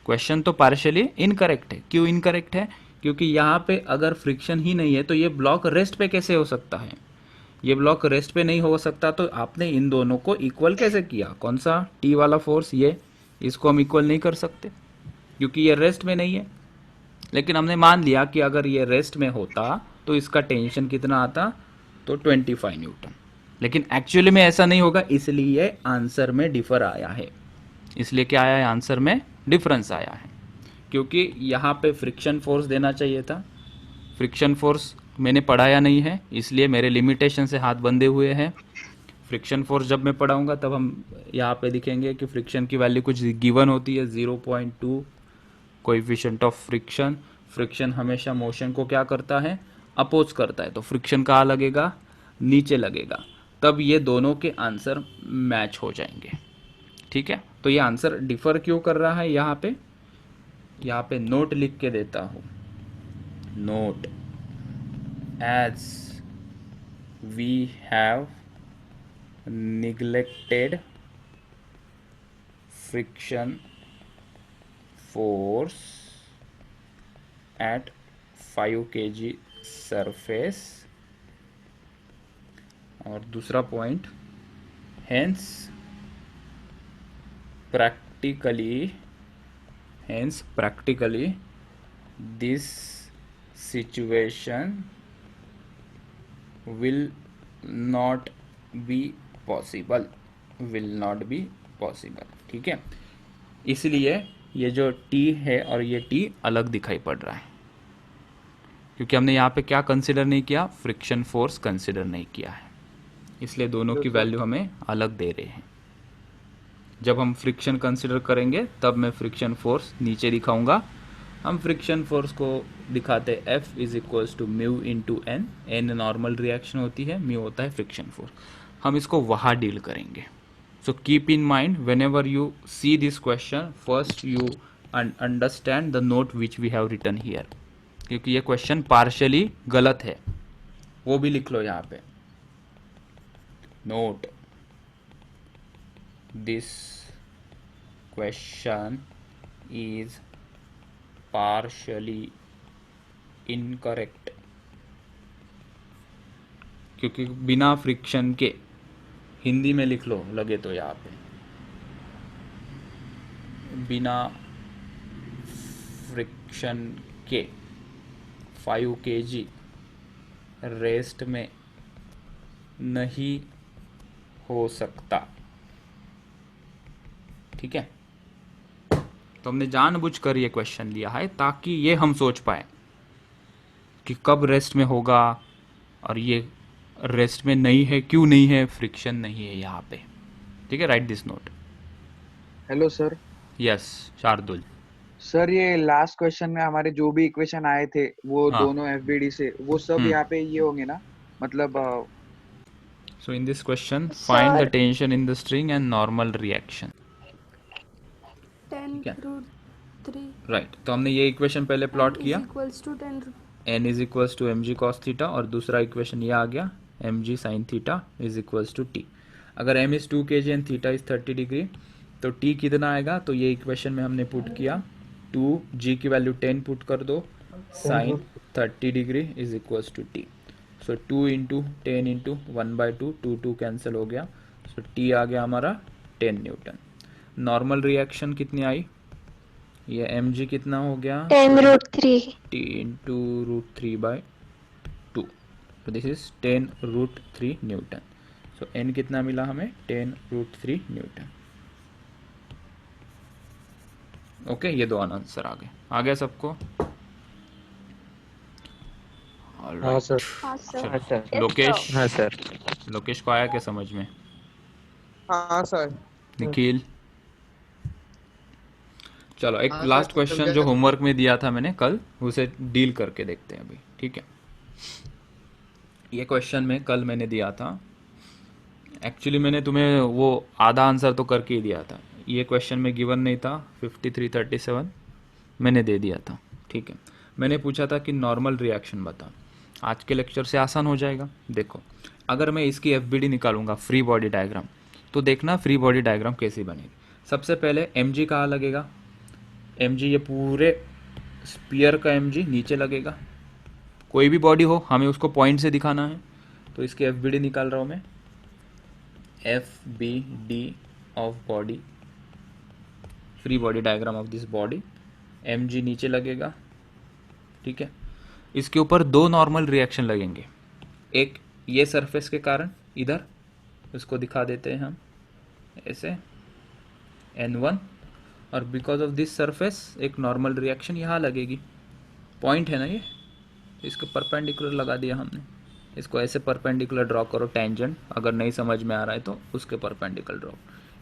क्वेश्चन तो पार्शियली इनकरेक्ट है. क्यों इनकरेक्ट है? क्योंकि यहाँ पे अगर फ्रिक्शन ही नहीं है तो ये ब्लॉक रेस्ट पे कैसे हो सकता है? ये ब्लॉक रेस्ट पे नहीं हो सकता, तो आपने इन दोनों को इक्वल कैसे किया? कौन सा? टी वाला फोर्स, ये. इसको हम इक्वल नहीं कर सकते क्योंकि ये रेस्ट में नहीं है. लेकिन हमने मान लिया कि अगर ये रेस्ट में होता तो इसका टेंशन कितना आता? तो 25 न्यूटन. लेकिन एक्चुअली में ऐसा नहीं होगा, इसलिए आंसर में डिफर आया है. इसलिए क्या आया है? आंसर में डिफरेंस आया है, क्योंकि यहाँ पे फ्रिक्शन फोर्स देना चाहिए था. फ्रिक्शन फोर्स मैंने पढ़ाया नहीं है, इसलिए मेरे लिमिटेशन से हाथ बंधे हुए हैं. फ्रिक्शन फोर्स जब मैं पढ़ाऊँगा तब हम यहाँ पे दिखेंगे कि फ्रिक्शन की वैल्यू कुछ गिवन होती है, 0.2 कोएफिशिएंट ऑफ फ्रिक्शन. फ्रिक्शन हमेशा मोशन को क्या करता है? अपोज करता है. तो फ्रिक्शन कहाँ लगेगा? नीचे लगेगा. तब ये दोनों के आंसर मैच हो जाएंगे. ठीक है. तो ये आंसर डिफर क्यों कर रहा है? यहाँ पे नोट लिख के देता हूँ. Note, as we have neglected friction force at 5 kg surface. और दूसरा point, hence practically this situation will not be possible. ठीक है. इसलिए ये जो T है और ये T अलग दिखाई पड़ रहा है, क्योंकि हमने यहाँ पे क्या कंसिडर नहीं किया, फ्रिक्शन फोर्स कंसिडर नहीं किया है, इसलिए दोनों की वैल्यू हमें अलग दे रहे हैं। जब हम फ्रिक्शन कंसिडर करेंगे तब मैं फ्रिक्शन फोर्स नीचे दिखाऊंगा। हम फ्रिक्शन फोर्स को दिखाते F is equals to mu into N, N normal reaction होती है, म्यू होता है फ्रिक्शन फोर्स। हम इसको वहाँ डील करेंगे। So keep in mind whenever you see this question, first you understand the note which we have written here, क्योंकि ये क्वेश्चन पार्शियली गलत है, वो भी लिख लो यहाँ पे। Note this question is partially incorrect, क्योंकि बिना फ्रिक्शन के, हिंदी में लिख लो लगे तो यहाँ पे, बिना फ्रिक्शन के 5 kg रेस्ट में नहीं हो सकता। ठीक है, तो हमने जानबूझकर ये क्वेश्चन लिया है ताकि ये हम सोच पाए कि कब रेस्ट में होगा और ये रेस्ट में नहीं है, क्यों नहीं है, फ्रिक्शन नहीं है यहाँ पे। ठीक है, right this note. Hello sir. Yes Shardul. Sir ये लास्ट क्वेश्चन में हमारे जो भी इक्वेशन आए थे वो हाँ। दोनों एफबीडी से, वो सब यहाँ पे ये होंगे ना, मतलब so in this question find the tension in the string and normal reaction. 10√3 right, तो हमने ये इक्वेशन पहले प्लॉट किया, equals to 10 n is equals to mg cos theta, और दूसरा इक्वेशन ये आ गया mg sin theta is equals to t। अगर m इज 2 kg and theta is 30 degree, तो t कितना आएगा, तो ये इक्वेशन में हमने पुट किया 2g की वैल्यू 10 पुट कर दो, sin 30 degree is equals to t। So 2 into 10 into 1/2, 2 cancel हो गया, सो t आ गया हमारा 10 न्यूटन। नॉर्मल रिएक्शन कितनी आई, ये mg कितना हो गया, 10√3 t इंटू √3/2, तो this is 10√3 Newton. So n कितना मिला हमें, 10√3 न्यूटन। ओके, ये दो आंसर आ गया सबको। हाँ सर। हाँ सर। हाँ सर। लोकेश, हाँ सर। लोकेश को आया क्या समझ में? हाँ सर। निखिल, चलो एक हाँ लास्ट सर, क्वेश्चन समझा जो सर। होमवर्क में दिया था मैंने कल, उसे डील करके देखते हैं अभी। ठीक है, ये क्वेश्चन में कल मैंने दिया था, एक्चुअली मैंने तुम्हें वो आधा आंसर तो करके ही दिया था, ये क्वेश्चन में गिवन नहीं था, 5337 मैंने दे दिया था। ठीक है, मैंने पूछा था कि नॉर्मल रिएक्शन बता। आज के लेक्चर से आसान हो जाएगा। देखो, अगर मैं इसकी एफबीडी निकालूंगा, फ्री बॉडी डायग्राम, तो देखना फ्री बॉडी डायग्राम कैसी बनेगी। सबसे पहले mg कहाँ लगेगा, mg ये पूरे स्पीयर का mg नीचे लगेगा। कोई भी बॉडी हो, हमें उसको पॉइंट से दिखाना है, तो इसकी एफबीडी निकाल रहा हूँ मैं, FBD of body, free body diagram of this body, mg नीचे लगेगा। ठीक है, इसके ऊपर दो नॉर्मल रिएक्शन लगेंगे, एक ये सरफेस के कारण इधर, इसको दिखा देते हैं हम ऐसे N1, और बिकॉज ऑफ दिस सरफेस एक नॉर्मल रिएक्शन यहाँ लगेगी। पॉइंट है ना ये, इसको परपेंडिकुलर लगा दिया हमने, इसको ऐसे परपेंडिकुलर ड्रॉ करो टेंजेंट, अगर नहीं समझ में आ रहा है तो उसके परपेंडिकुलर ड्रॉ,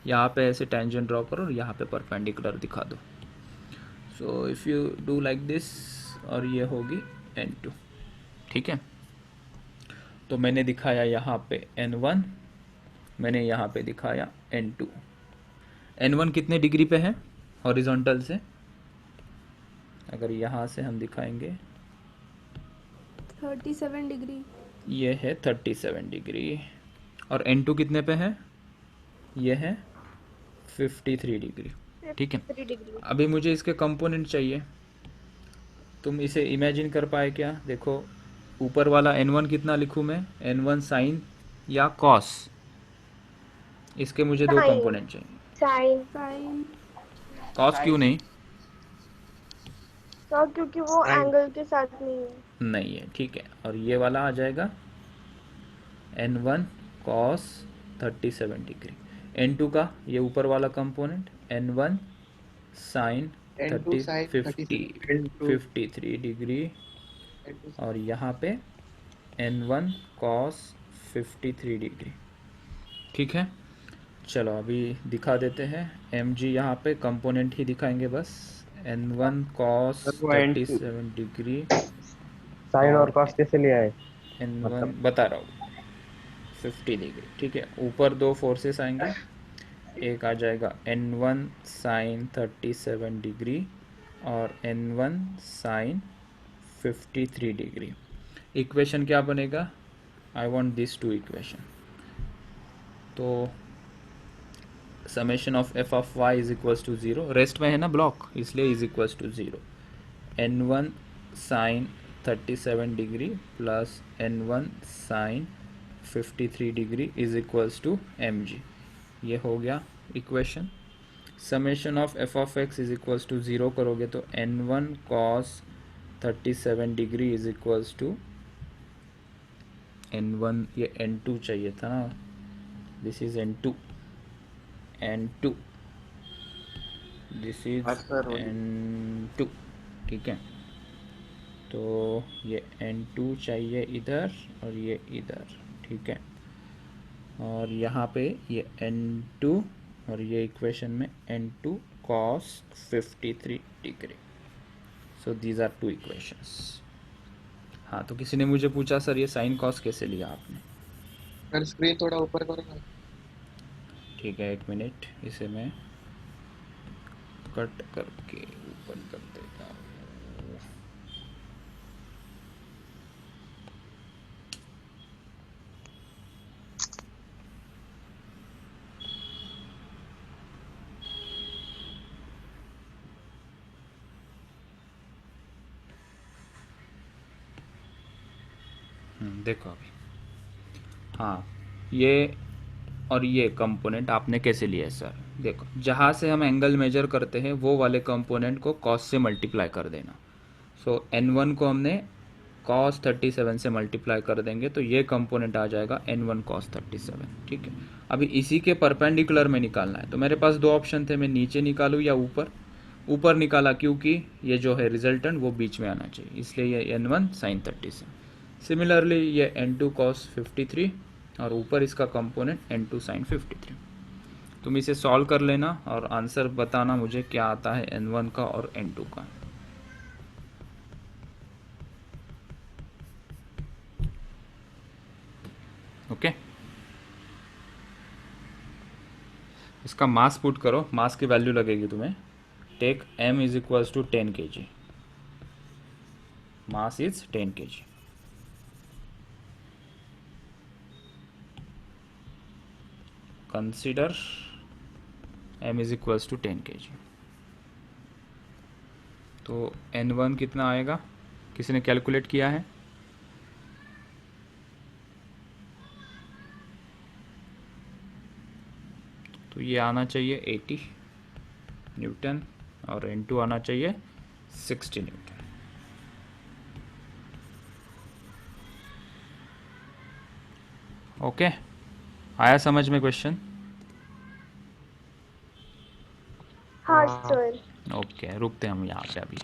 यहाँ पे ऐसे टेंजेंट ड्रॉ करो और यहाँ पे परपेंडिकुलर दिखा दो। So if you do like this, और ये होगी N2। ठीक है, तो मैंने दिखाया यहाँ पे N1, मैंने यहाँ पे दिखाया N2। N1 कितने डिग्री पे है हॉरिजॉन्टल से, अगर यहाँ से हम दिखाएंगे, 37 डिग्री। ये है 37 डिग्री, और N2 कितने पे है, ये है 53 डिग्री। ठीक है, 3 डिग्री। अभी मुझे इसके कंपोनेंट चाहिए, तुम इसे इमेजिन कर पाए क्या? देखो, ऊपर वाला N1 कितना लिखूँ मैं, N1 साइन या कॉस, इसके मुझे दो Sin। कंपोनेंट चाहिए। साइन। साइन। कॉस क्यों नहीं? तो क्योंकि वो Sin। एंगल के साथ नहीं है। नहीं है। ठीक है, और ये वाला आ जाएगा N1 कॉस 37 डिग्री। N2 का ये ऊपर वाला component N1 sign N2 sin 50 N2 53 degree और यहाँ पे N1 cos 53 डिग्री। ठीक है, चलो अभी दिखा देते हैं। mg यहाँ पे कंपोनेंट ही दिखाएंगे बस। N1 cos सर वो N2 37 डिग्री साइन और और कॉस कैसे लिया है? N1 मतलब बता रहा हूँ 50 डिग्री। ठीक है, ऊपर दो फोर्सेस आएंगे, एक आ जाएगा N1 साइन 37 डिग्री और N1 साइन 53 डिग्री। इक्वेशन क्या बनेगा? I want this to equation. तो summation of F of Y is equals to 0, rest में है ना ब्लॉक, इसलिए is equals to 0। N1 sine 37 degree plus N1 sine 53 degree is equals to mg। ये हो गया equation. Summation of F of X is equals to 0 करोगे तो N1 cos 37 degree is equals to N1, ये N2 चाहिए था ना, this is N2, N2, this is N2। ठीक है, तो ये N2 चाहिए इधर और ये इधर। ठीक है, और यहाँ पे ये N2 और ये इक्वेशन में N2 cos 53 degree. So these are two equations. हाँ, तो किसी ने मुझे पूछा सर ये साइन कॉस कैसे लिया आपने? सर स्क्रीन थोड़ा ऊपर करो ना। ठीक है, एक मिनट, इसे मैं कट करके ऊपर कर देता हूँ। देखो अभी, हाँ, ये और ये कंपोनेंट आपने कैसे लिया है सर? देखो, जहाँ से हम एंगल मेजर करते हैं वो वाले कंपोनेंट को कॉस से मल्टीप्लाई कर देना। सो N1 को हमने cos 37 से मल्टीप्लाई कर देंगे तो ये कंपोनेंट आ जाएगा N1 cos 37। ठीक है, अभी इसी के परपेंडिकुलर में निकालना है, तो मेरे पास दो ऑप्शन थे, मैं नीचे निकालूँ या ऊपर। ऊपर निकाला क्योंकि ये जो है रिजल्टेंट वो बीच में आना चाहिए, इसलिए ये N1 sin 37। सिमिलरली ये N2 cos 53 और ऊपर इसका कंपोनेंट N2 sin 53। तुम इसे सॉल्व कर लेना और आंसर बताना मुझे क्या आता है N1 का और N2 का। ओके, इसका मास पुट करो, मास की वैल्यू लगेगी तुम्हें। Take m is equals to 10 kg, mass is 10 kg। Consider m is equals to 10 kg। तो N1 कितना आएगा? किसी ने कैलकुलेट किया है? तो ये आना चाहिए 80 न्यूटन और N2 आना चाहिए 60 न्यूटन। ओके, आया समझ में क्वेश्चन? हाँ सर। ओके, रुकते हैं हम यहाँ पे अभी।